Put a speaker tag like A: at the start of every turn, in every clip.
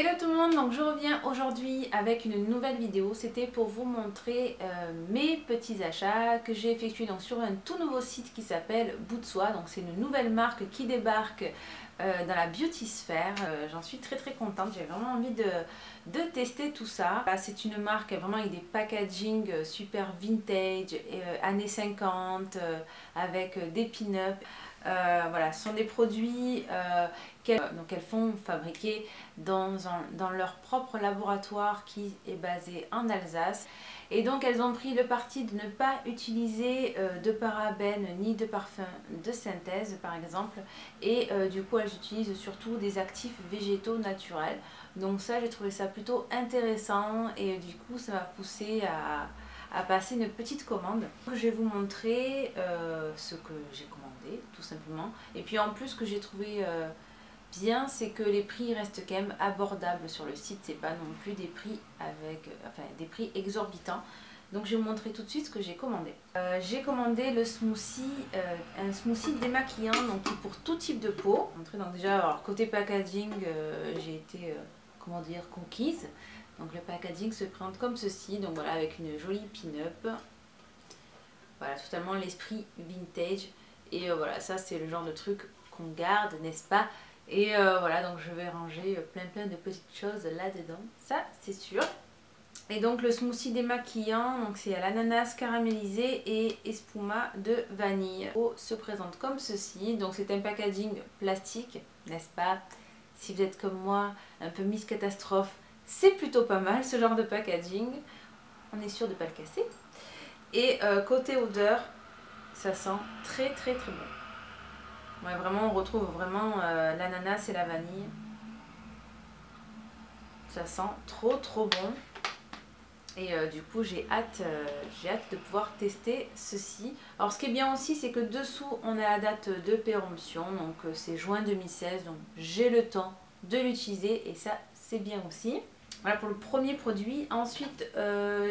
A: Hello tout le monde, donc je reviens aujourd'hui avec une nouvelle vidéo. C'était pour vous montrer mes petits achats que j'ai effectués donc sur un tout nouveau site qui s'appelle Bout de Soie. Donc c'est une nouvelle marque qui débarque dans la beauty sphère. J'en suis très contente, j'ai vraiment envie de tester tout ça. C'est une marque vraiment avec des packaging super vintage, années 50, avec des pin-up. Voilà, ce sont des produits qu'elles font fabriquer dans leur propre laboratoire qui est basé en Alsace. Et donc elles ont pris le parti de ne pas utiliser de parabènes ni de parfums de synthèse par exemple. Et du coup elles utilisent surtout des actifs végétaux naturels. Donc ça, j'ai trouvé ça plutôt intéressant et du coup ça m'a poussé à passer une petite commande. Je vais vous montrer ce que j'ai commandé tout simplement. Et puis en plus, ce que j'ai trouvé bien, c'est que les prix restent quand même abordables sur le site. C'est pas non plus des prix des prix exorbitants. Donc je vais vous montrer tout de suite ce que j'ai commandé. J'ai commandé le smoothie, un smoothie démaquillant donc pour tout type de peau. Donc déjà, alors, côté packaging, j'ai été comment dire, conquise. Donc le packaging se présente comme ceci, donc voilà, avec une jolie pin-up. Voilà, totalement l'esprit vintage. Et voilà, ça c'est le genre de truc qu'on garde, n'est-ce pas? Et voilà, donc je vais ranger plein de petites choses là-dedans, ça c'est sûr. Et donc le smoothie démaquillant, donc c'est à l'ananas caramélisé et espuma de vanille. Se présente comme ceci, donc c'est un packaging plastique, n'est-ce pas? Si vous êtes comme moi, un peu Miss Catastrophe, c'est plutôt pas mal ce genre de packaging. On est sûr de ne pas le casser. Et côté odeur, ça sent très bon. Ouais, vraiment, on retrouve vraiment l'ananas et la vanille. Ça sent trop bon. Et du coup, j'ai hâte de pouvoir tester ceci. Alors, ce qui est bien aussi, c'est que dessous, on a la date de péremption. Donc, c'est juin 2016. Donc, j'ai le temps de l'utiliser. Et ça, c'est bien aussi. Voilà pour le premier produit. Ensuite,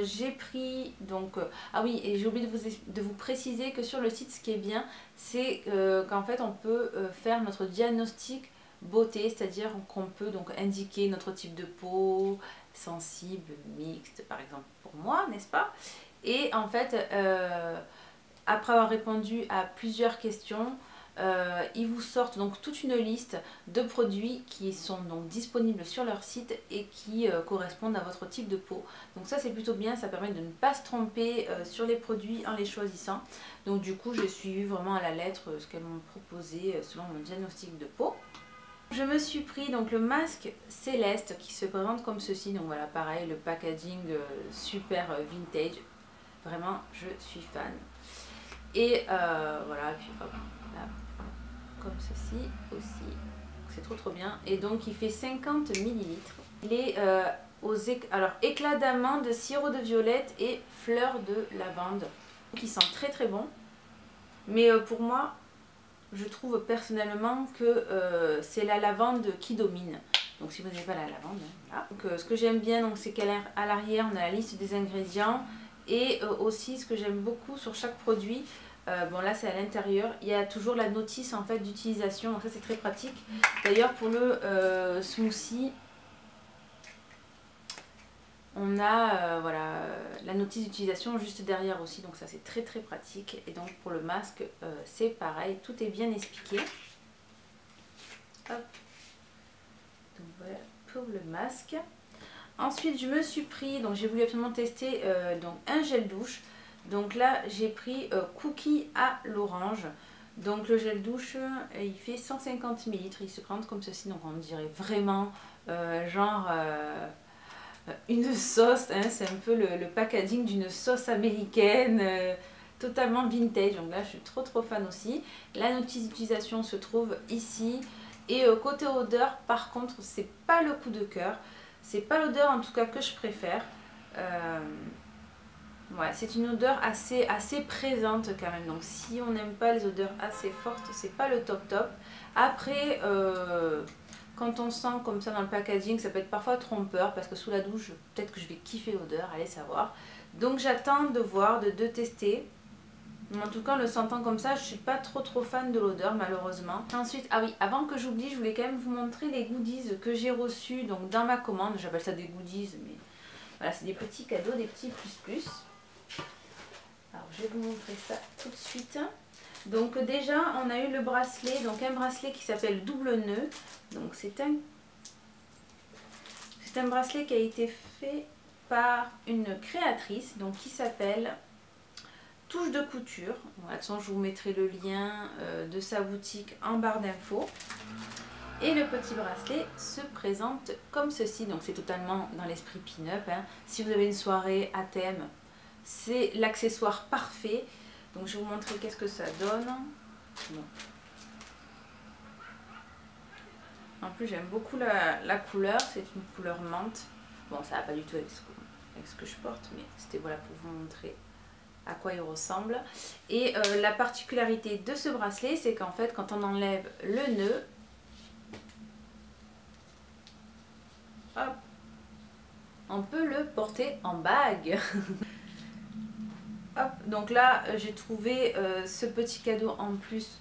A: j'ai pris donc... ah oui, et j'ai oublié de vous préciser que sur le site, ce qui est bien, c'est qu'en fait, on peut faire notre diagnostic beauté, c'est-à-dire qu'on peut donc indiquer notre type de peau, sensible, mixte, par exemple pour moi, n'est-ce pas? Et en fait, après avoir répondu à plusieurs questions, ils vous sortent donc toute une liste de produits qui sont donc disponibles sur leur site et qui correspondent à votre type de peau. Donc ça c'est plutôt bien, ça permet de ne pas se tromper sur les produits en les choisissant. Donc du coup j'ai suivi vraiment à la lettre ce qu'elles m'ont proposé selon mon diagnostic de peau. Je me suis pris donc le masque Céleste qui se présente comme ceci. Donc voilà, pareil, le packaging super vintage. Vraiment, je suis fan. Et voilà, puis hop, là, comme ceci aussi. C'est trop bien. Et donc il fait 50 ml. Il est alors éclat d'amande, sirop de violette et fleurs de lavande. Qui sent très bon. Mais pour moi, je trouve personnellement que c'est la lavande qui domine. Donc si vous n'avez pas la lavande, voilà. Donc, ce que j'aime bien, c'est qu'à l'arrière on a la liste des ingrédients. Et aussi ce que j'aime beaucoup sur chaque produit, bon là c'est à l'intérieur, il y a toujours la notice en fait d'utilisation, donc ça c'est très pratique. D'ailleurs pour le smoothie, on a voilà, la notice d'utilisation juste derrière aussi, donc ça c'est très pratique. Et donc pour le masque c'est pareil, tout est bien expliqué. Hop. Donc voilà pour le masque. Ensuite je me suis pris, donc j'ai voulu absolument tester donc un gel douche. Donc là j'ai pris Cookie à l'orange. Donc le gel douche il fait 150 ml, il se présente comme ceci, donc on dirait vraiment genre une sauce, hein, c'est un peu le packaging d'une sauce américaine totalement vintage. Donc là je suis trop fan aussi. La notice d'utilisation se trouve ici. Et côté odeur par contre c'est pas le coup de cœur. C'est pas l'odeur en tout cas que je préfère. Ouais, c'est une odeur assez présente quand même. Donc si on n'aime pas les odeurs assez fortes, c'est pas le top. Après, quand on sent comme ça dans le packaging, ça peut être parfois trompeur parce que sous la douche, peut-être que je vais kiffer l'odeur, allez savoir. Donc j'attends de voir, de tester. En tout cas, en le sentant comme ça, je suis pas trop fan de l'odeur malheureusement. Ensuite, ah oui, avant que j'oublie, je voulais quand même vous montrer les goodies que j'ai reçus donc dans ma commande. J'appelle ça des goodies, mais voilà, c'est des petits cadeaux, des petits plus. Alors, je vais vous montrer ça tout de suite. Donc déjà, on a eu le bracelet, donc un bracelet qui s'appelle double nœud. Donc c'est un bracelet qui a été fait par une créatrice, donc qui s'appelle Touche de couture. Bon, de toute façon, je vous mettrai le lien de sa boutique en barre d'infos. Et le petit bracelet se présente comme ceci. Donc c'est totalement dans l'esprit pin-up. Hein. Si vous avez une soirée à thème, c'est l'accessoire parfait. Donc je vais vous montrer qu'est-ce que ça donne. Bon. En plus j'aime beaucoup la couleur. C'est une couleur menthe. Bon, ça va pas du tout avec ce que je porte, mais c'était voilà pour vous montrer à quoi il ressemble. Et la particularité de ce bracelet, c'est qu'en fait quand on enlève le nœud, hop, on peut le porter en bague. Hop, donc là j'ai trouvé ce petit cadeau en plus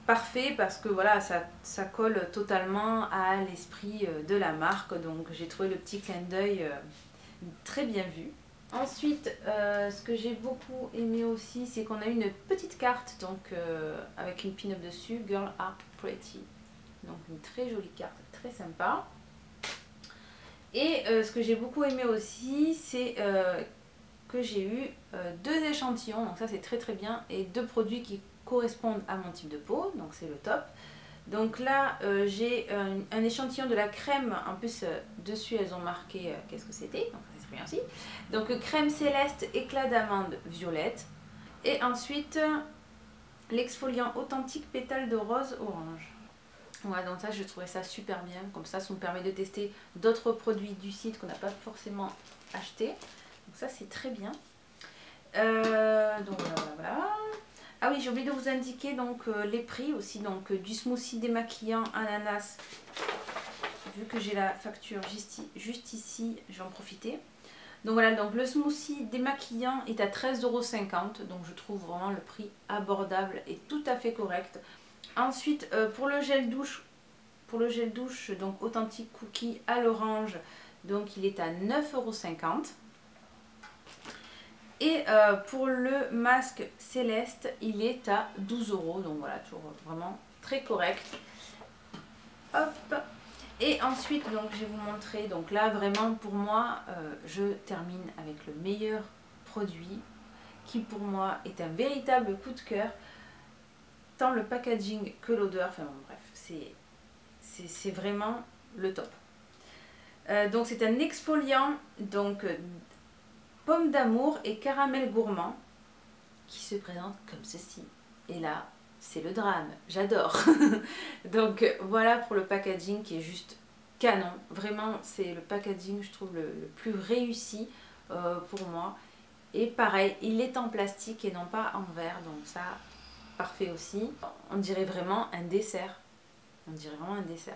A: parfait parce que voilà, ça colle totalement à l'esprit de la marque. Donc j'ai trouvé le petit clin d'œil très bien vu. Ensuite, ce que j'ai beaucoup aimé aussi, c'est qu'on a eu une petite carte donc avec une pin-up dessus, Girl Are Pretty. Donc une très jolie carte, très sympa. Et ce que j'ai beaucoup aimé aussi, c'est que j'ai eu 2 échantillons, donc ça c'est très bien, et 2 produits qui correspondent à mon type de peau, donc c'est le top. Donc là j'ai un échantillon de la crème, en plus dessus elles ont marqué qu'est-ce que c'était, donc c'est très bien aussi. Donc crème céleste, éclat d'amande violette, et ensuite l'exfoliant authentique pétale de rose orange. Ouais, donc ça je trouvais ça super bien, comme ça me permet de tester d'autres produits du site qu'on n'a pas forcément acheté. Donc ça c'est très bien. Donc voilà. Ah oui, j'ai oublié de vous indiquer donc les prix aussi, donc du smoothie démaquillant ananas. Vu que j'ai la facture juste ici, je vais en profiter. Donc voilà, donc le smoothie démaquillant est à 13,50 €, donc je trouve vraiment le prix abordable et tout à fait correct. Ensuite, pour le gel douche, donc authentique cookie à l'orange, donc il est à 9,50 €. Et pour le masque céleste, il est à 12 €, donc voilà, toujours vraiment très correct. Hop. Et ensuite, donc je vais vous montrer, donc là vraiment pour moi, je termine avec le meilleur produit, qui pour moi est un véritable coup de cœur. Tant le packaging que l'odeur, enfin bon, bref, c'est vraiment le top. Donc c'est un exfoliant, donc pomme d'amour et caramel gourmand, qui se présente comme ceci. Et là, c'est le drame, j'adore. Donc voilà pour le packaging qui est juste canon. Vraiment, c'est le packaging, je trouve, le plus réussi pour moi. Et pareil, il est en plastique et non pas en verre, donc ça... parfait aussi. On dirait vraiment un dessert. On dirait vraiment un dessert.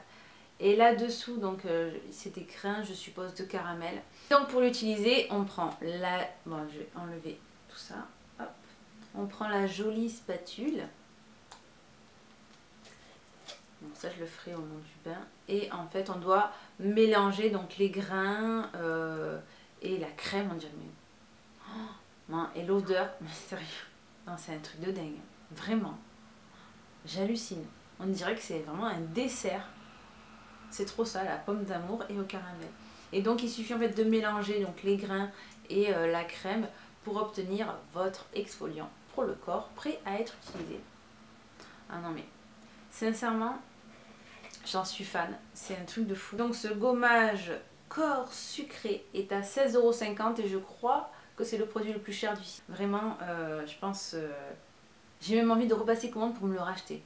A: Et là-dessous, donc c'est écrit, je suppose, de caramel. Donc pour l'utiliser, on prend la... Bon, je vais enlever tout ça. Hop. On prend la jolie spatule. Bon, ça, je le ferai au moment du bain. Et en fait, on doit mélanger donc les grains et la crème, on dirait. Mais... Oh, et l'odeur, mais sérieux. Non, c'est un truc de dingue. Vraiment, j'hallucine. On dirait que c'est vraiment un dessert. C'est trop ça, la pomme d'amour et au caramel. Et donc il suffit en fait de mélanger donc les grains et la crème pour obtenir votre exfoliant pour le corps prêt à être utilisé. Ah non mais sincèrement, j'en suis fan. C'est un truc de fou. Donc ce gommage corps sucré est à 16,50 € et je crois que c'est le produit le plus cher du site. Vraiment, je pense... j'ai même envie de repasser commande pour me le racheter.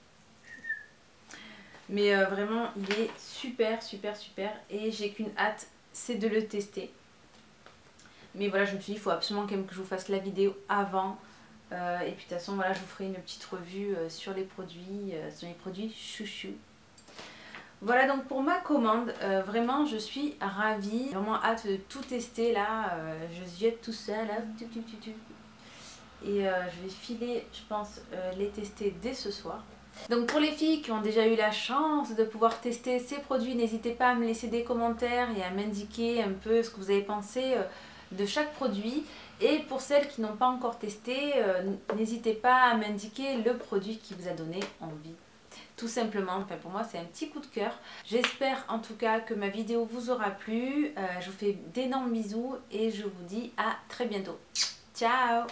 A: Mais vraiment, il est super et j'ai qu'une hâte, c'est de le tester. Mais voilà, je me suis dit, il faut absolument quand même que je vous fasse la vidéo avant. Et puis de toute façon, voilà, je vous ferai une petite revue sur les produits chouchou. Voilà donc pour ma commande, vraiment je suis ravie. J'ai vraiment hâte de tout tester là, je ziote tout ça là. et je vais filer, je pense, les tester dès ce soir. Donc pour les filles qui ont déjà eu la chance de pouvoir tester ces produits, n'hésitez pas à me laisser des commentaires et à m'indiquer un peu ce que vous avez pensé de chaque produit. Et pour celles qui n'ont pas encore testé, n'hésitez pas à m'indiquer le produit qui vous a donné envie. Tout simplement, enfin pour moi c'est un petit coup de cœur. J'espère en tout cas que ma vidéo vous aura plu. Je vous fais d'énormes bisous et je vous dis à très bientôt. Ciao!